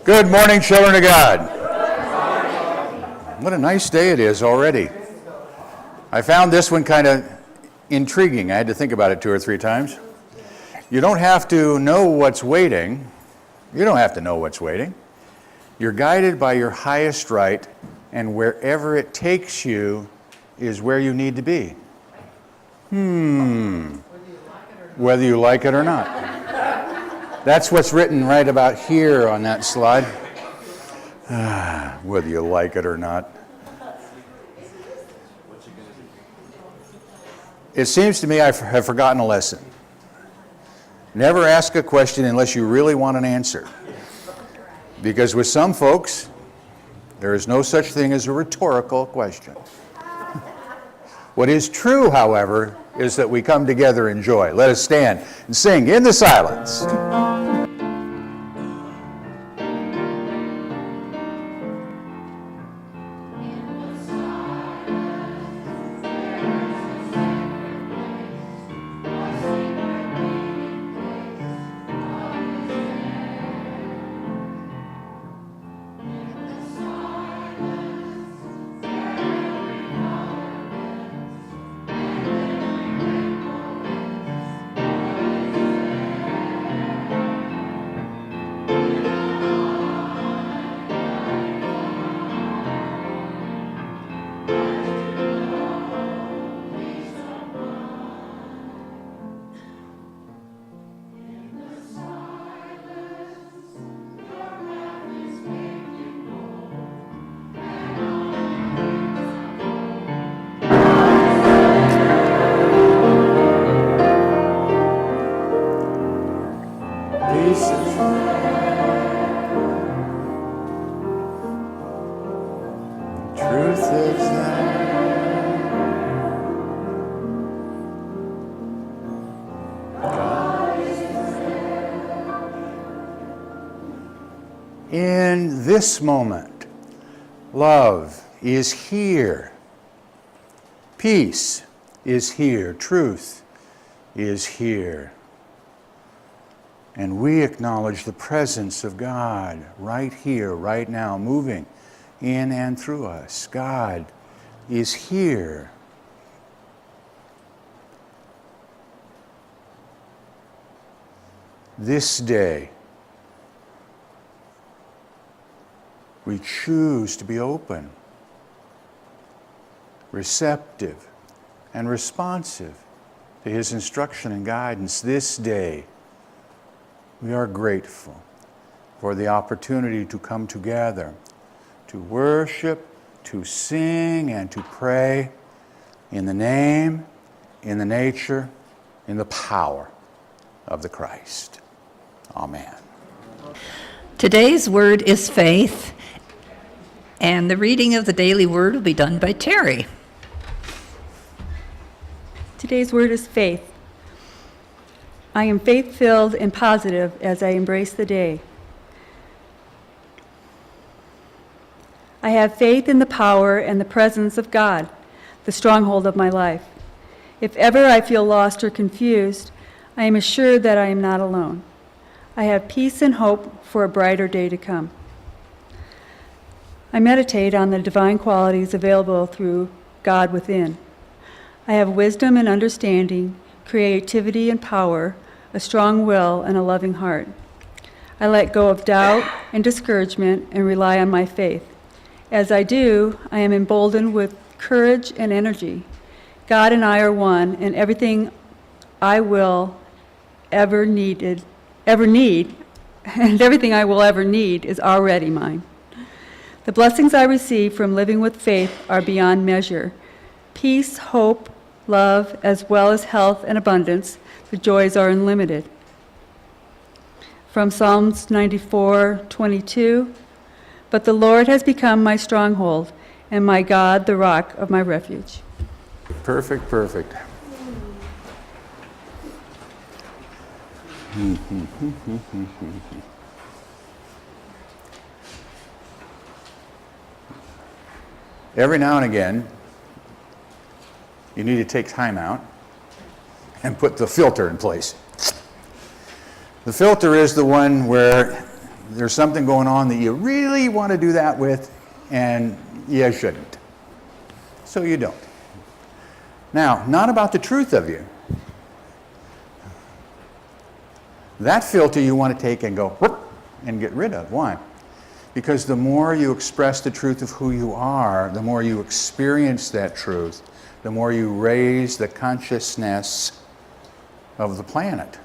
Good morning, children of God. What a nice day it is already. I found this one kind of intriguing. I had to think about it 2 or 3 times. You don't have to know what's waiting. You don't have to know what's waiting. You're guided by your highest right, and wherever it takes you is where you need to be. Whether you like it or not. That's what's written right about here on that slide. Whether you like it or not. It seems to me I have forgotten a lesson. Never ask a question unless you really want an answer. Because with some folks, there is no such thing as a rhetorical question. What is true, however, is that we come together in joy. Let us stand and sing in the silence. In this moment, love is here. Peace is here. Truth is here. And we acknowledge the presence of God right here, right now, moving in and through us. God is here. This day, we choose to be open, receptive, and responsive to His instruction and guidance. This day, we are grateful for the opportunity to come together, to worship, to sing, and to pray in the name, in the nature, in the power of the Christ. Amen. Today's word is faith. And the reading of the daily word will be done by Terry. Today's word is faith. I am faith-filled and positive as I embrace the day. I have faith in the power and the presence of God, the stronghold of my life. If ever I feel lost or confused, I am assured that I am not alone. I have peace and hope for a brighter day to come. I meditate on the divine qualities available through God within. I have wisdom and understanding, creativity and power, a strong will, and a loving heart. I let go of doubt and discouragement and rely on my faith. As I do, I am emboldened with courage and energy. God and I are one, and everything I will ever need, and everything I will ever need is already mine. The blessings I receive from living with faith are beyond measure. Peace, hope, love, as well as health and abundance, the joys are unlimited. From Psalms 94:22, but the Lord has become my stronghold, and my God, the rock of my refuge. Perfect, perfect. Every now and again, you need to take time out and put the filter in place. The filter is the one where there's something going on that you really want to do that with, and you shouldn't. So you don't. Now, not about the truth of you. That filter you want to take and go, whoop, and get rid of. Why? Because the more you express the truth of who you are, the more you experience that truth, the more you raise the consciousness of the planet.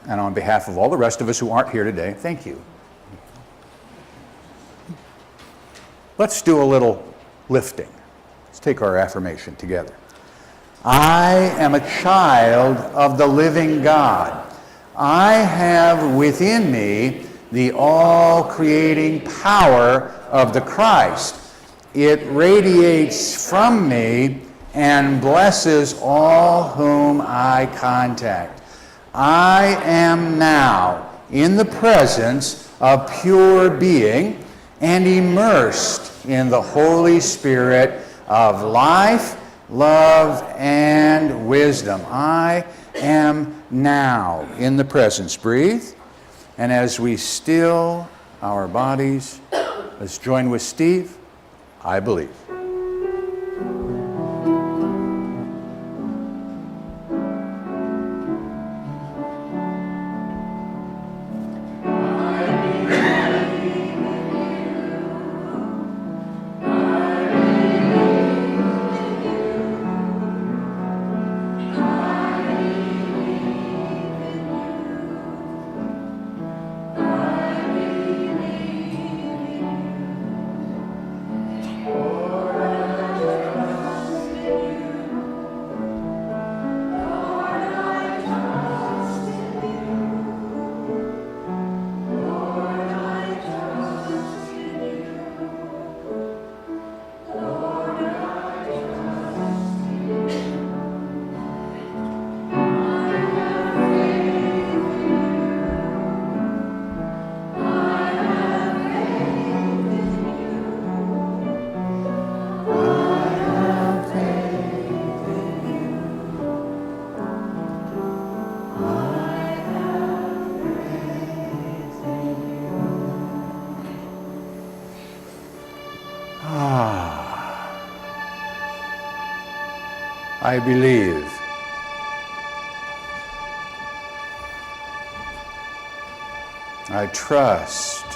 And on behalf of all the rest of us who aren't here today, thank you. Let's do a little lifting. Let's take our affirmation together. I am a child of the living God. I have within me the all-creating power of the Christ. It radiates from me and blesses all whom I contact. I am now in the presence of pure being and immersed in the Holy Spirit of life, love, and wisdom. I am now in the presence. Breathe. And as we still our bodies, let's join with Steve. I believe. I believe. I trust.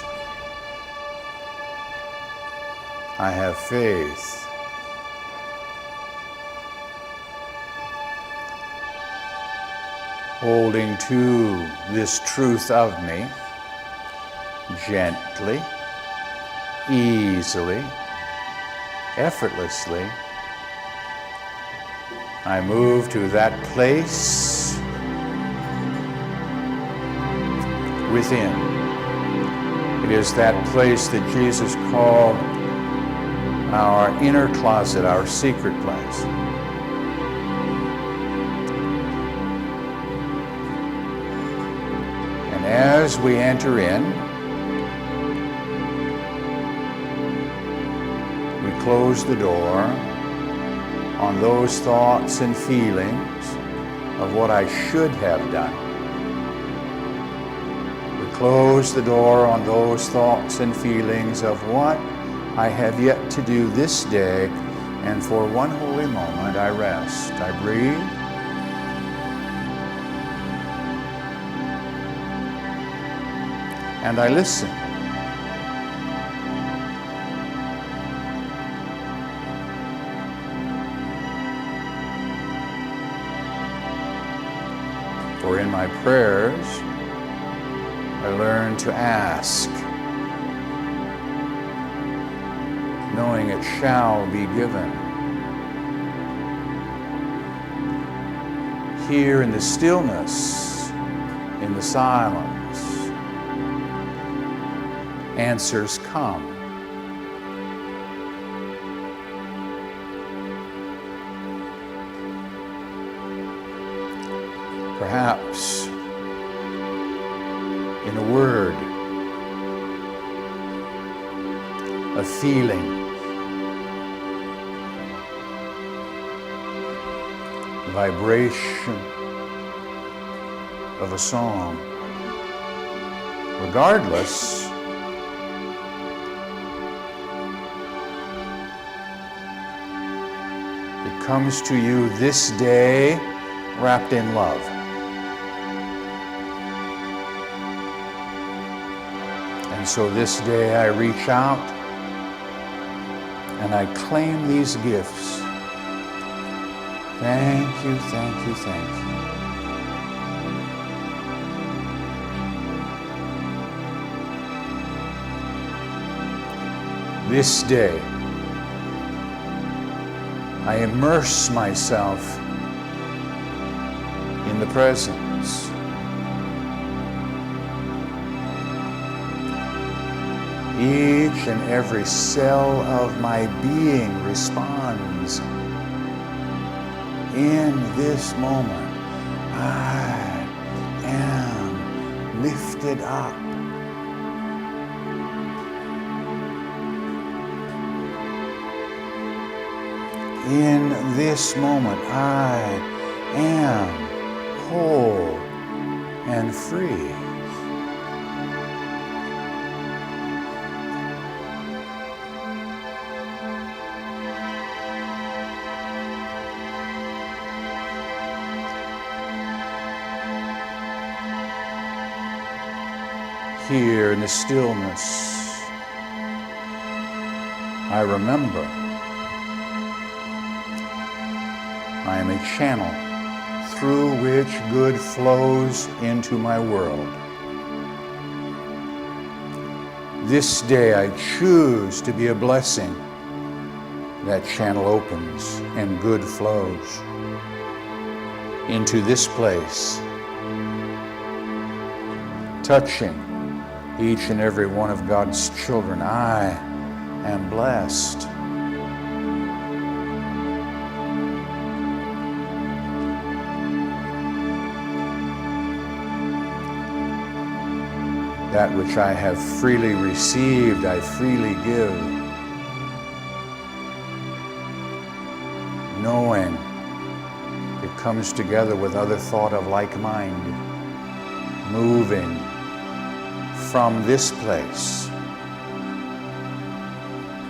I have faith. Holding to this truth of me gently, easily, effortlessly, I move to that place within. It is that place that Jesus called our inner closet, our secret place. And as we enter in, we close the door on those thoughts and feelings of what I should have done. We close the door on those thoughts and feelings of what I have yet to do this day, and for one holy moment I rest. I breathe. And I listen. For in my prayers, I learn to ask, knowing it shall be given. Here in the stillness, in the silence, answers come. Perhaps in a word, a feeling, the vibration of a song, Regardless, it comes to you this day wrapped in love. And so this day I reach out and I claim these gifts. Thank you, thank you, thank you. This day, I immerse myself in the presence. Each and every cell of my being responds. In this moment, I am lifted up. In this moment, I am whole and free. Here in the stillness, I remember I am a channel through which good flows into my world. This day I choose to be a blessing. That channel opens and good flows into this place, touching each and every one of God's children. I am blessed. That which I have freely received, I freely give, knowing it comes together with other thought of like mind, moving from this place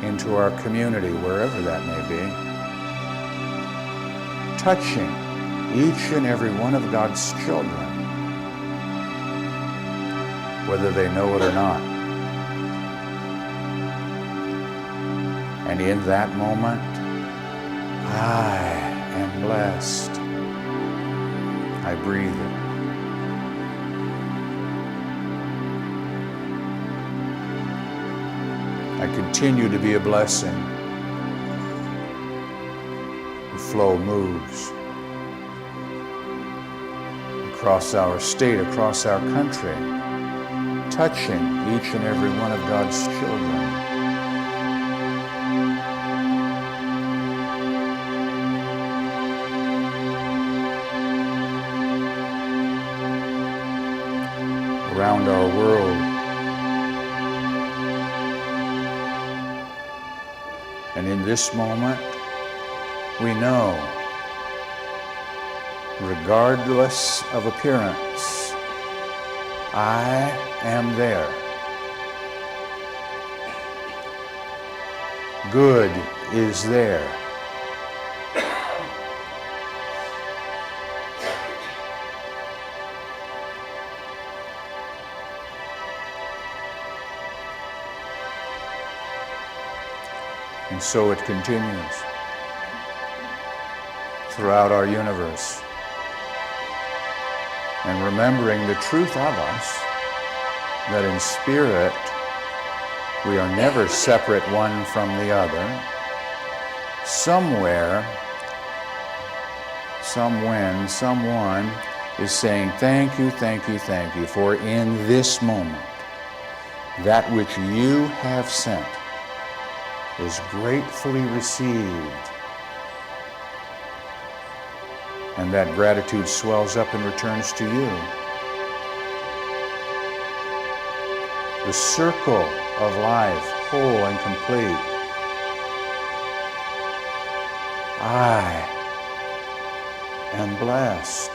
into our community, wherever that may be, touching each and every one of God's children, whether they know it or not. And in that moment, I am blessed. I breathe it. I continue to be a blessing. The flow moves across our state, across our country, touching each and every one of God's children. Around our world. And in this moment, we know, regardless of appearance, I am there. Good is there. And so it continues throughout our universe. And remembering the truth of us, that in spirit we are never separate one from the other. Somewhere, somewhen, someone is saying, thank you, thank you, thank you, for in this moment, that which you have sent is gratefully received. And that gratitude swells up and returns to you. The circle of life, whole and complete. I am blessed.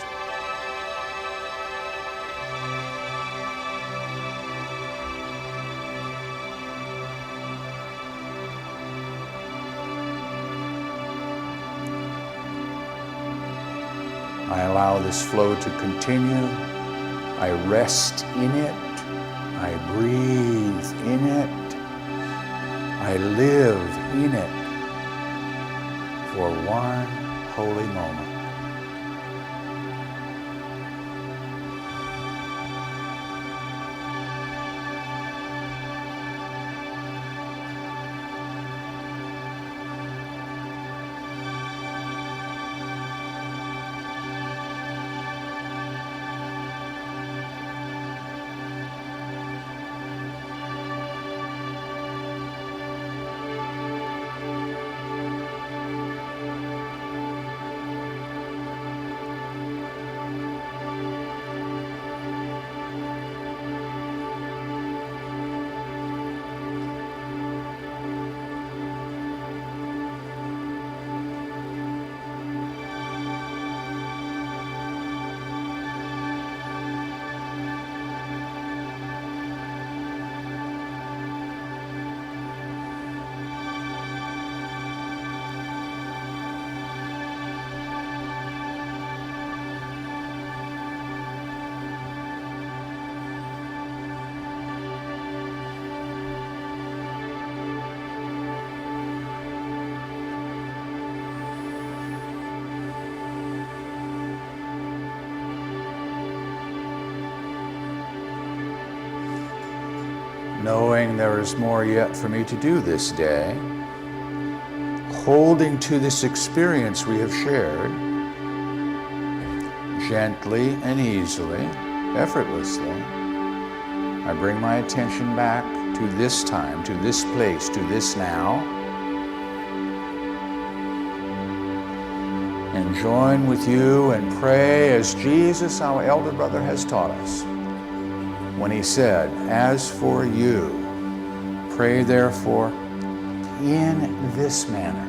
I allow this flow to continue. I rest in it. I breathe in it. I live in it for one holy moment. Knowing there is more yet for me to do this day, holding to this experience we have shared, gently and easily, effortlessly, I bring my attention back to this time, to this place, to this now, and join with you and pray as Jesus, our elder brother, has taught us when he said, "As for you, pray therefore in this manner."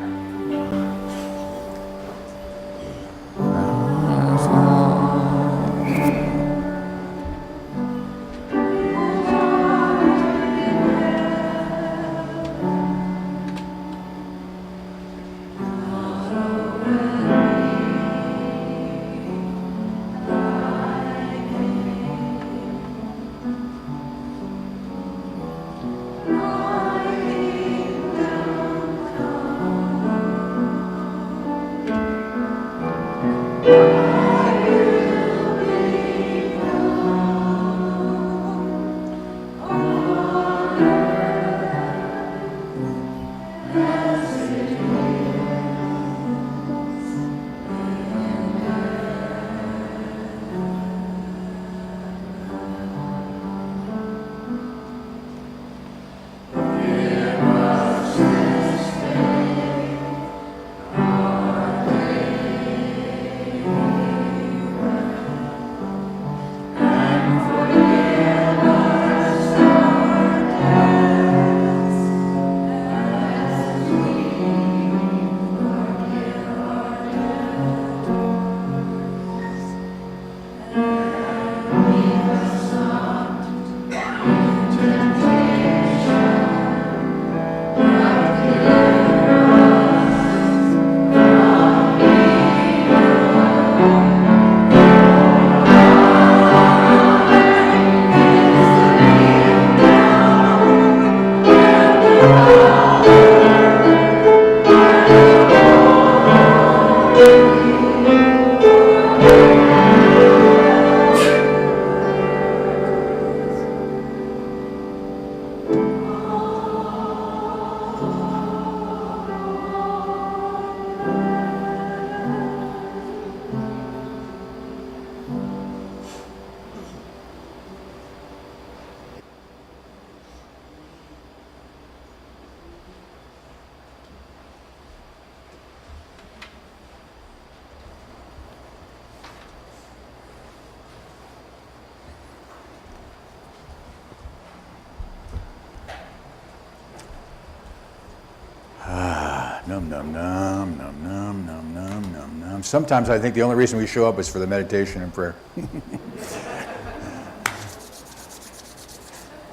Num, num, num, num, num, num, num, num, num. Sometimes I think the only reason we show up is for the meditation and prayer.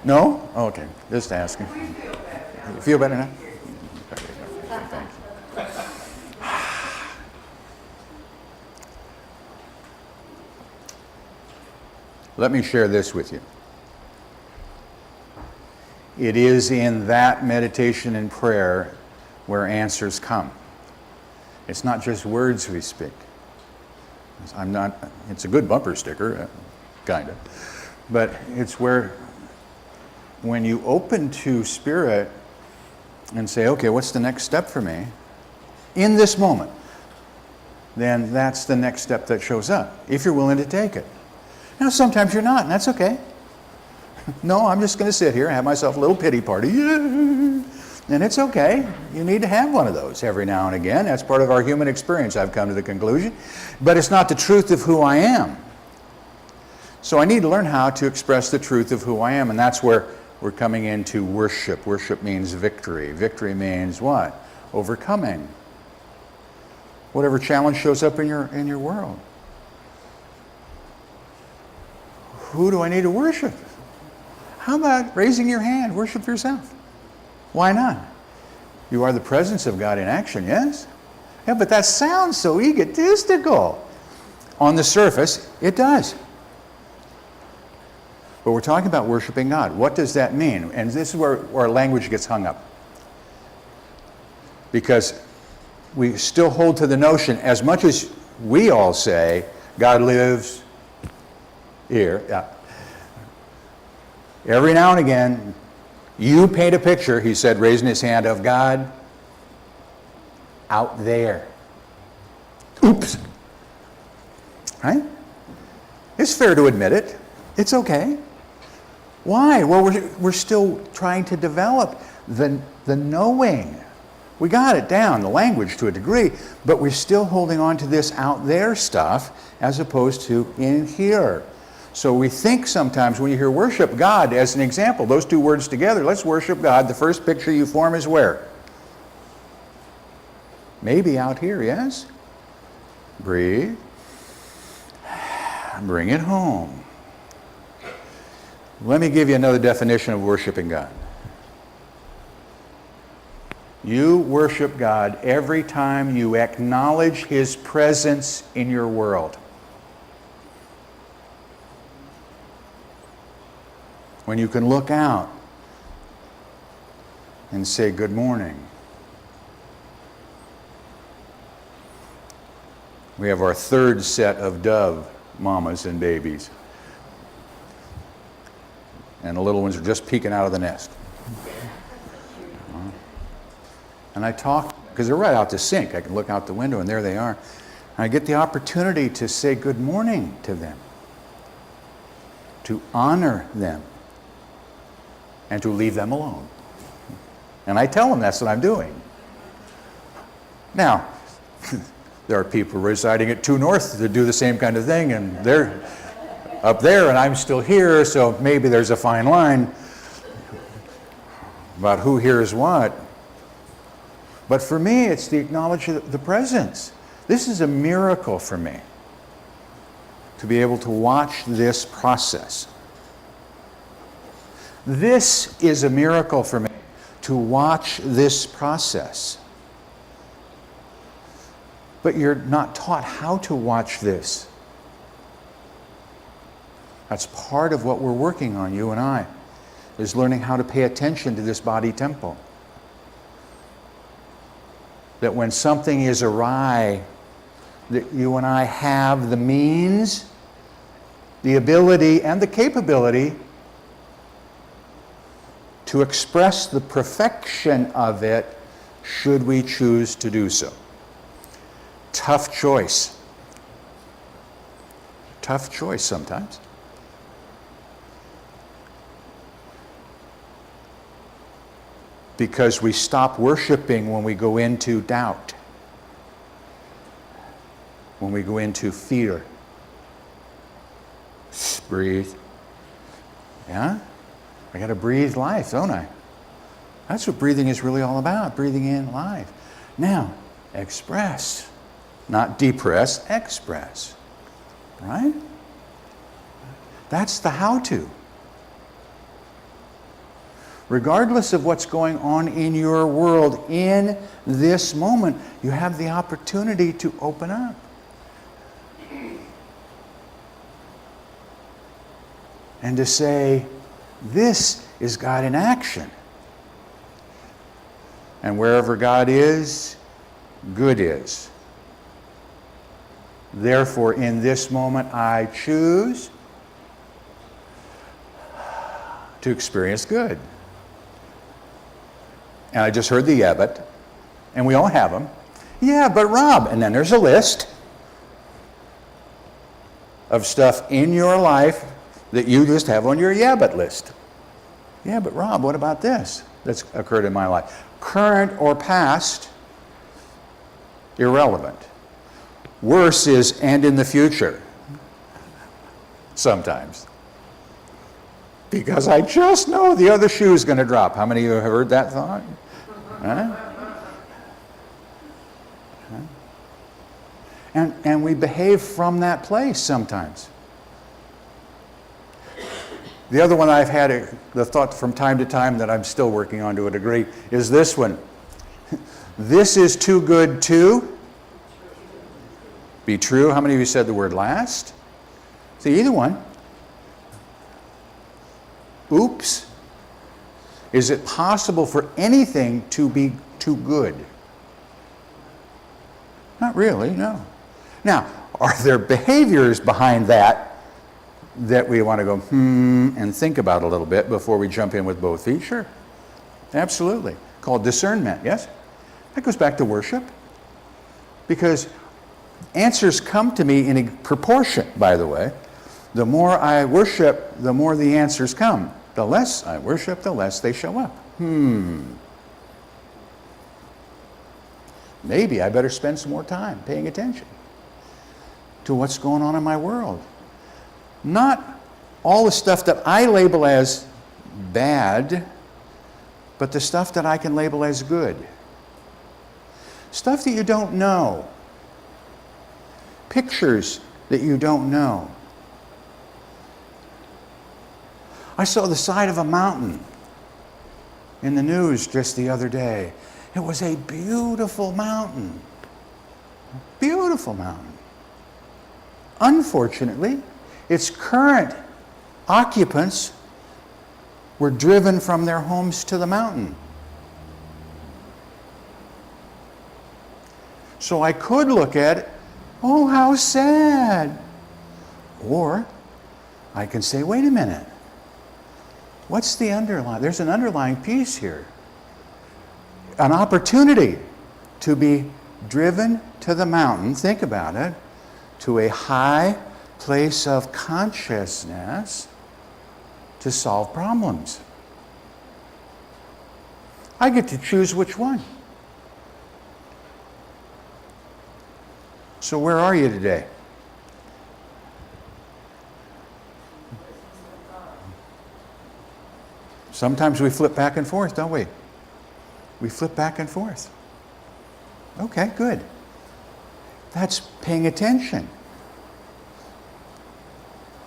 No? Oh, okay, just asking. You feel better now? Okay, thank you. Let me share this with you. It is in that meditation and prayer where answers come. It's not just words we speak. It's a good bumper sticker, kind of. But it's where, when you open to Spirit and say, okay, what's the next step for me? In this moment, then that's the next step that shows up, if you're willing to take it. Now, sometimes you're not, and that's okay. No, I'm just going to sit here and have myself a little pity party. And it's okay. You need to have one of those every now and again. That's part of our human experience, I've come to the conclusion. But it's not the truth of who I am. So I need to learn how to express the truth of who I am, and that's where we're coming into worship. Worship means victory. Victory means what? Overcoming whatever challenge shows up in your world. Who do I need to worship? How about raising your hand? Worship yourself. Why not? You are the presence of God in action, yes? Yeah, but that sounds so egotistical. On the surface, it does. But we're talking about worshiping God. What does that mean? And this is where our language gets hung up. Because we still hold to the notion, as much as we all say, God lives here. Yeah. Every now and again, you paint a picture, he said, raising his hand, of God out there. Oops. Right? It's fair to admit it. It's okay. Why? Well, we're still trying to develop the knowing. We got it down, the language to a degree, but we're still holding on to this out there stuff as opposed to in here. So we think sometimes when you hear worship God, as an example, those two words together, let's worship God, the first picture you form is where? Maybe out here, yes? Breathe. Bring it home. Let me give you another definition of worshiping God. You worship God every time you acknowledge His presence in your world. When you can look out and say, good morning. We have our third set of dove mamas and babies. And the little ones are just peeking out of the nest. And I talk, because they're right out to sink. I can look out the window and there they are. And I get the opportunity to say good morning to them, to honor them, and to leave them alone. And I tell them that's what I'm doing. Now, there are people residing at 2 North that do the same kind of thing, and they're up there and I'm still here, so maybe there's a fine line about who hears what. But for me, it's the acknowledgement of the presence. This is a miracle for me, to be able to watch this process. This is a miracle for me, to watch this process. But you're not taught how to watch this. That's part of what we're working on, you and I, is learning how to pay attention to this body temple. That when something is awry, that you and I have the means, the ability, and the capability to express the perfection of it, should we choose to do so. Tough choice. Tough choice sometimes. Because we stop worshiping when we go into doubt, when we go into fear. Breathe. Yeah? I got to breathe life, don't I? That's what breathing is really all about, breathing in life. Now, express. Not depress, express. Right? That's the how-to. Regardless of what's going on in your world, in this moment, you have the opportunity to open up. and to say, this is God in action. And wherever God is, good is. Therefore, in this moment, I choose to experience good. And I just heard the yeah, but, and we all have them. Yeah, but Rob, and then there's a list of stuff in your life that you just have on your yeah, but list. Yeah, but Rob, what about this that's occurred in my life? Current or past, irrelevant. Worse is, and in the future, sometimes. Because I just know the other shoe is going to drop. How many of you have heard that thought? Huh? And we behave from that place sometimes. The other one I've had, the thought from time to time that I'm still working on to a degree, is this one. This is too good to be true. How many of you said the word last? See, either one. Oops. Is it possible for anything to be too good? Not really, no. Now, are there behaviors behind that we want to go, and think about a little bit before we jump in with both feet? Sure. Absolutely. Called discernment, yes? That goes back to worship. Because answers come to me in a proportion, by the way. The more I worship, the more the answers come. The less I worship, the less they show up. Maybe I better spend some more time paying attention to what's going on in my world. Not all the stuff that I label as bad, but the stuff that I can label as good. Stuff that you don't know. Pictures that you don't know. I saw the side of a mountain in the news just the other day. It was a beautiful mountain. Beautiful mountain. Unfortunately, its current occupants were driven from their homes to the mountain. So I could look at it, oh, how sad. Or I can say, wait a minute. What's the underlying? There's an underlying piece here. An opportunity to be driven to the mountain, think about it, to a high place of consciousness to solve problems. I get to choose which one. So where are you today? Sometimes we flip back and forth, don't we? We flip back and forth. Okay, good. That's paying attention.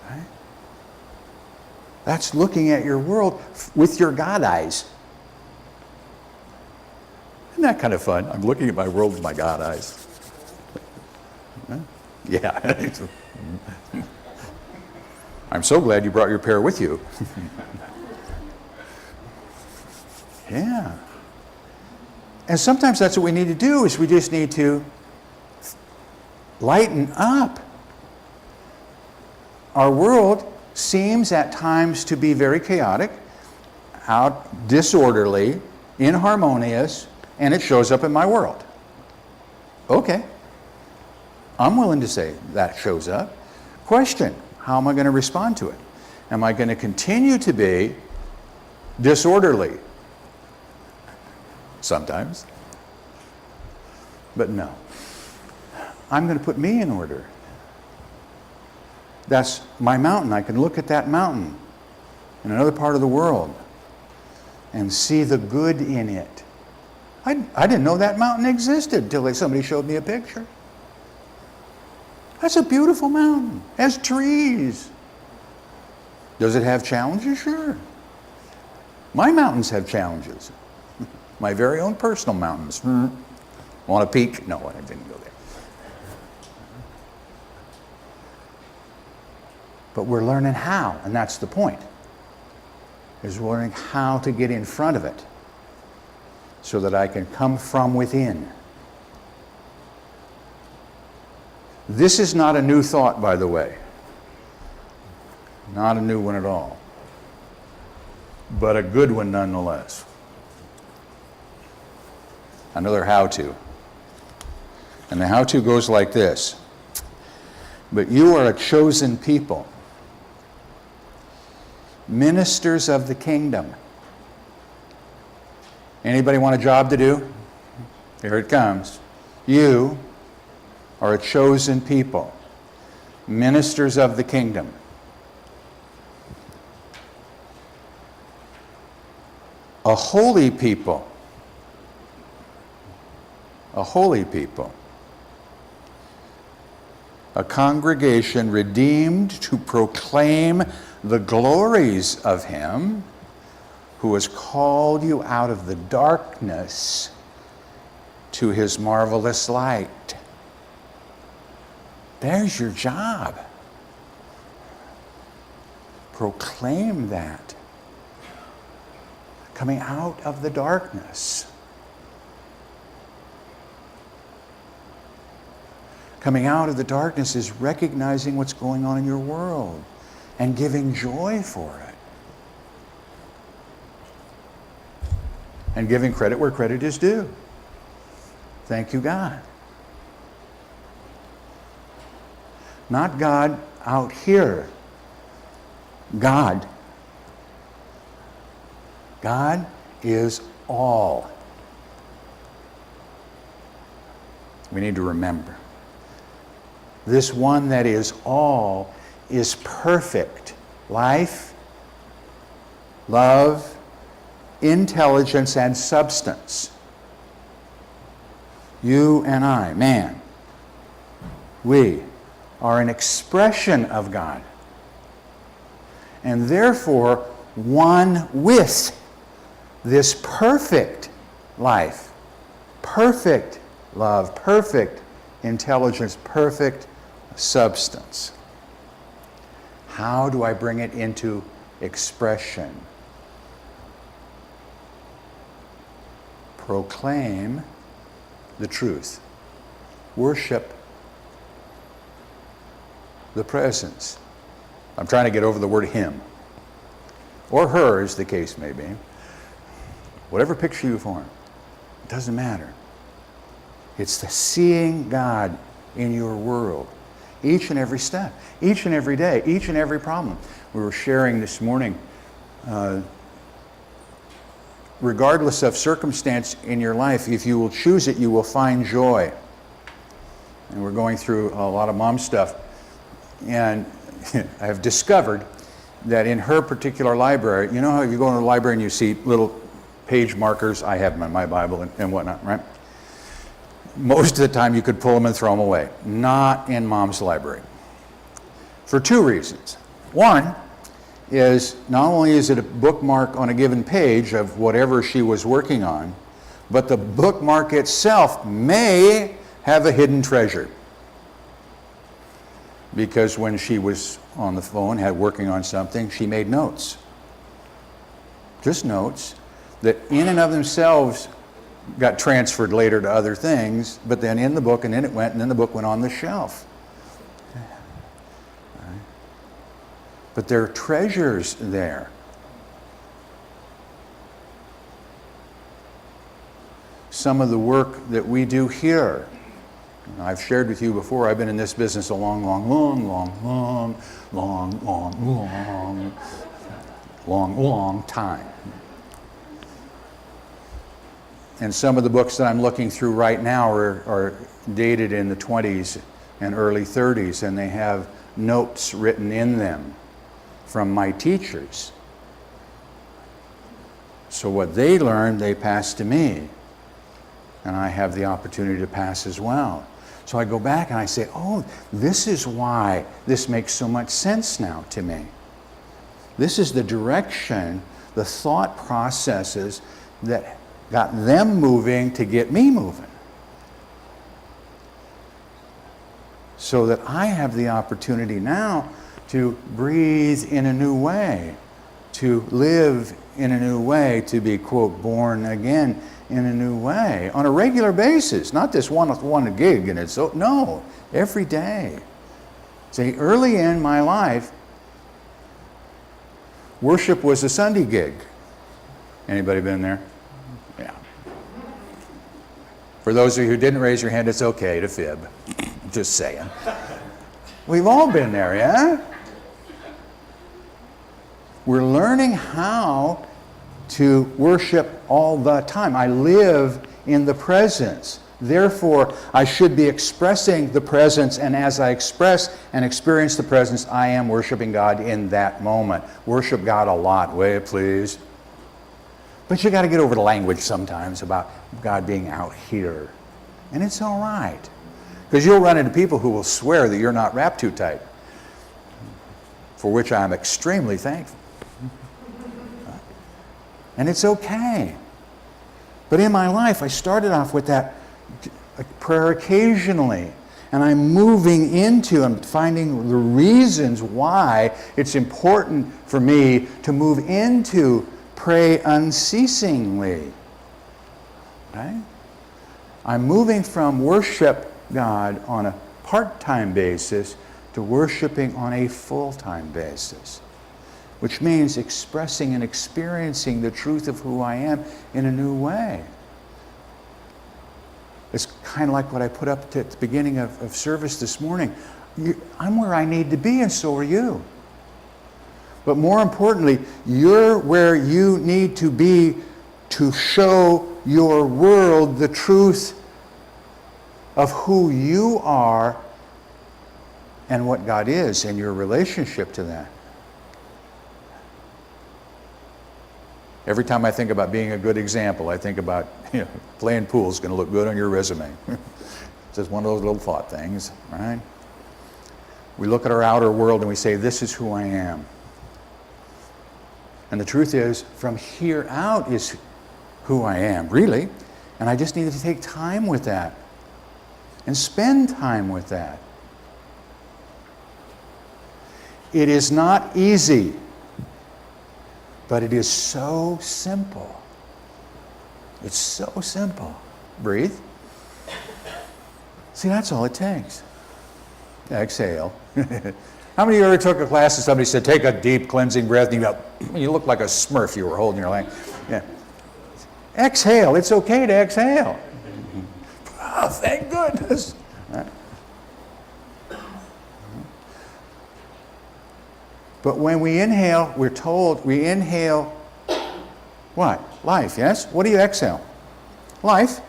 Right? That's looking at your world with your God eyes. Isn't that kind of fun? I'm looking at my world with my God eyes. Yeah. I'm so glad you brought your pair with you. Yeah. And sometimes that's what we need to do, is we just need to lighten up. Our world seems at times to be very chaotic, disorderly, inharmonious, and it shows up in my world. Okay. I'm willing to say that shows up. Question, how am I going to respond to it? Am I going to continue to be disorderly? Sometimes. But no. I'm going to put me in order. That's my mountain. I can look at that mountain in another part of the world and see the good in it. I didn't know that mountain existed until somebody showed me a picture. That's a beautiful mountain. It has trees. Does it have challenges? Sure. My mountains have challenges. My very own personal mountains. Want a peek? No, I didn't go there. But we're learning how, and that's the point, is learning how to get in front of it so that I can come from within. This is not a new thought, by the way. Not a new one at all. But a good one nonetheless. Another how-to. And the how-to goes like this. But you are a chosen people, ministers of the kingdom. Anybody want a job to do? Here it comes. You are a chosen people, ministers of the kingdom. A holy people. A holy people. A congregation redeemed to proclaim the glories of Him who has called you out of the darkness to His marvelous light. There's your job. Proclaim that. Coming out of the darkness. Coming out of the darkness is recognizing what's going on in your world and giving joy for it. And giving credit where credit is due. Thank you, God. Not God out here. God. God is all. We need to remember. This one that is all is perfect. Life, love, intelligence, and substance. You and I, man, we are an expression of God. And therefore, one with this perfect life, perfect love, perfect intelligence, perfect substance. How do I bring it into expression? Proclaim the truth. Worship the presence. I'm trying to get over the word him. Or her, as the case may be. Whatever picture you form, it doesn't matter. It's the seeing God in your world. Each and every step, each and every day, each and every problem. We were sharing this morning, regardless of circumstance in your life, if you will choose it, you will find joy. And we're going through a lot of mom stuff. And I have discovered that in her particular library, you know how you go into a library and you see little page markers? I have them in my Bible and whatnot, right? Most of the time you could pull them and throw them away. Not in Mom's library. For two reasons. One is not only is it a bookmark on a given page of whatever she was working on, but the bookmark itself may have a hidden treasure. Because when she was on the phone, working on something, she made notes. Just notes that in and of themselves got transferred later to other things, but then in the book, and then it went, and then the book went on the shelf. But there are treasures there. Some of the work that we do here, I've shared with you before, I've been in this business a long time. And some of the books that I'm looking through right now are dated in the 20s and early 30s, and they have notes written in them from my teachers. So what they learned, they pass to me, and I have the opportunity to pass as well. So I go back and I say, oh, this is why this makes so much sense now to me. This is the direction, the thought processes that got them moving to get me moving. So that I have the opportunity now to breathe in a new way, to live in a new way, to be, quote, born again in a new way on a regular basis, not this one gig and it's so, no, every day. See, early in my life, worship was a Sunday gig. Anybody been there? Yeah. For those of you who didn't raise your hand, it's okay to fib. Just saying. We've all been there, yeah? We're learning how to worship all the time. I live in the presence. Therefore, I should be expressing the presence, and as I express and experience the presence, I am worshiping God in that moment. Worship God a lot, will you please? But you got to get over the language sometimes about God being out here. And it's all right. Because you'll run into people who will swear that you're not wrapped too tight, for which I'm extremely thankful. And it's okay. But in my life, I started off with that prayer occasionally. And I'm moving into and finding the reasons why it's important for me to move into pray unceasingly. Right? I'm moving from worship God on a part-time basis to worshiping on a full-time basis, which means expressing and experiencing the truth of who I am in a new way. It's kind of like what I put up at the beginning of service this morning. I'm where I need to be, and so are you. But more importantly, you're where you need to be to show your world the truth of who you are and what God is and your relationship to that. Every time I think about being a good example, I think about, playing pool is going to look good on your resume. It's just one of those little thought things, right? We look at our outer world and we say, this is who I am. And the truth is, from here out is who I am, really. And I just need to take time with that and spend time with that. It is not easy, but it is so simple. It's so simple. Breathe. See, that's all it takes. Exhale. How many of you ever took a class and somebody said, take a deep cleansing breath, and you look like a Smurf you were holding your leg. Yeah. Exhale. It's okay to exhale. Oh, thank goodness. But when we inhale, we're told we inhale what? Life, yes? What do you exhale? Life.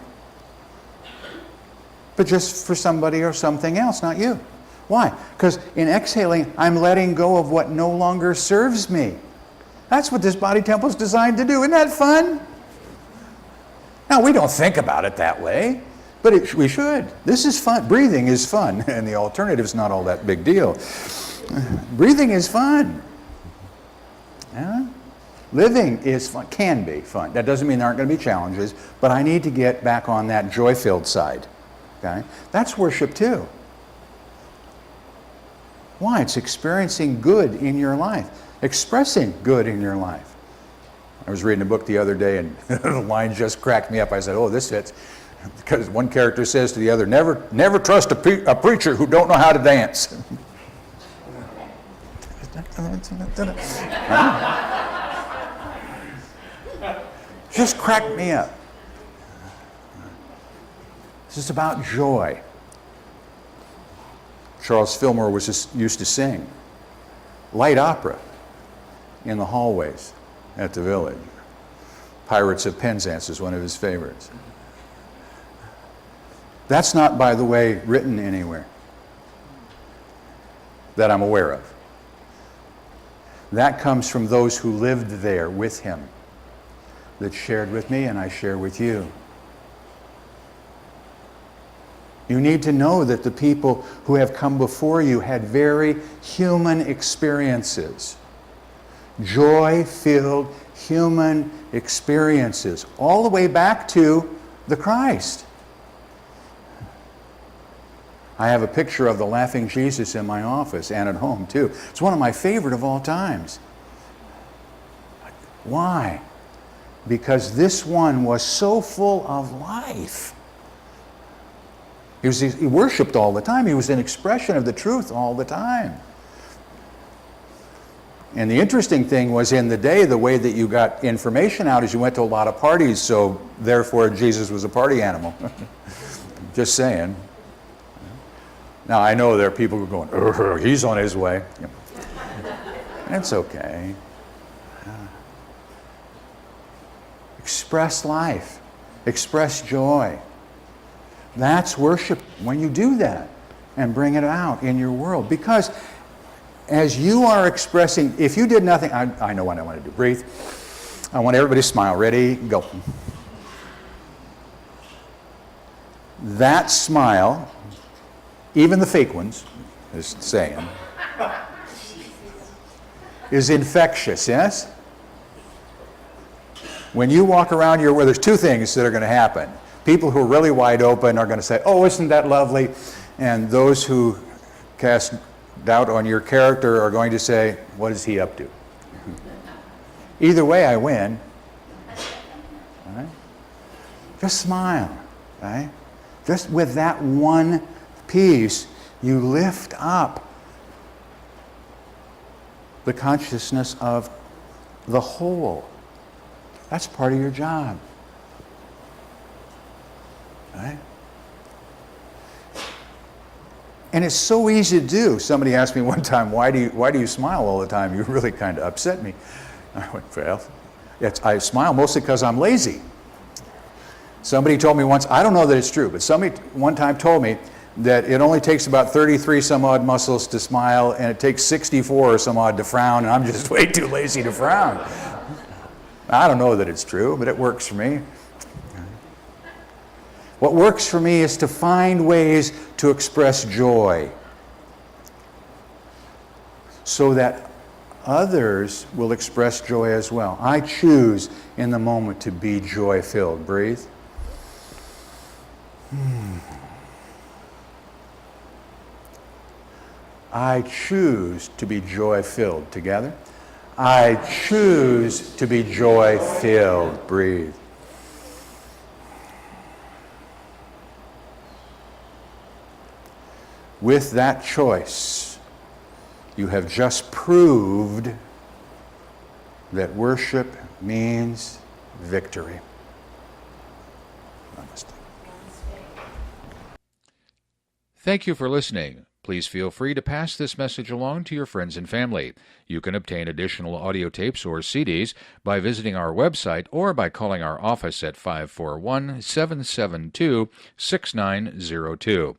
But just for somebody or something else, not you. Why? Because in exhaling, I'm letting go of what no longer serves me. That's what this body temple is designed to do. Isn't that fun? Now, we don't think about it that way, but we should. This is fun. Breathing is fun, and the alternative's not all that big deal. Breathing is fun. Yeah? Living is fun, can be fun. That doesn't mean there aren't going to be challenges, but I need to get back on that joy-filled side. Okay? That's worship too. Why? It's experiencing good in your life, expressing good in your life. I was reading a book the other day, and the line just cracked me up. I said, oh, this fits. Because one character says to the other, never trust a preacher who don't know how to dance. Just cracked me up. This is about joy. Charles Fillmore used to sing light opera in the hallways at the Village. Pirates of Penzance is one of his favorites. That's not, by the way, written anywhere that I'm aware of. That comes from those who lived there with him, that shared with me and I share with you. You need to know that the people who have come before you had very human experiences. Joy-filled human experiences, all the way back to the Christ. I have a picture of the laughing Jesus in my office and at home too. It's one of my favorite of all times. Why? Because this one was so full of life. He worshiped all the time. He was an expression of the truth all the time. And the interesting thing was, in the day, the way that you got information out is you went to a lot of parties, so therefore Jesus was a party animal. Just saying. Now, I know there are people who are going, he's on his way. It's okay. Express life. Express joy. That's worship when you do that and bring it out in your world. Because as you are expressing, if you did nothing, I know what I want to do. Breathe. I want everybody to smile. Ready? Go. That smile, even the fake ones, is saying, is infectious, yes? When you walk around where there's two things that are going to happen. People who are really wide open are going to say, oh, isn't that lovely? And those who cast doubt on your character are going to say, what is he up to? Either way, I win. Right? Just smile. Right? Just with that one piece, you lift up the consciousness of the whole. That's part of your job. Right? And it's so easy to do. Somebody asked me one time, why do you smile all the time? You really kind of upset me. I went, well, I smile mostly because I'm lazy. Somebody told me once, I don't know that it's true, but somebody one time told me that it only takes about 33 some odd muscles to smile, and it takes 64 or some odd to frown, and I'm just way too lazy to frown. I don't know that it's true, but it works for me. What works for me is to find ways to express joy so that others will express joy as well. I choose in the moment to be joy-filled. Breathe. I choose to be joy-filled. Together. I choose to be joy-filled. Breathe. With that choice, you have just proved that worship means victory. Namaste. Thank you for listening. Please feel free to pass this message along to your friends and family. You can obtain additional audio tapes or CDs by visiting our website or by calling our office at 541-772-6902.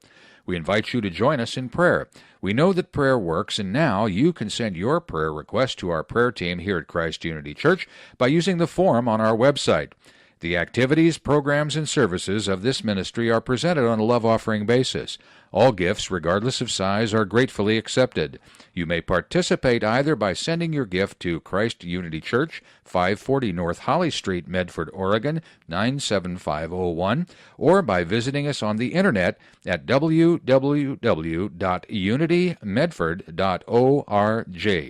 We invite you to join us in prayer. We know that prayer works, and now you can send your prayer request to our prayer team here at Christ Unity Church by using the form on our website. The activities, programs, and services of this ministry are presented on a love offering basis. All gifts, regardless of size, are gratefully accepted. You may participate either by sending your gift to Christ Unity Church, 540 North Holly Street, Medford, Oregon, 97501, or by visiting us on the internet at www.unitymedford.org.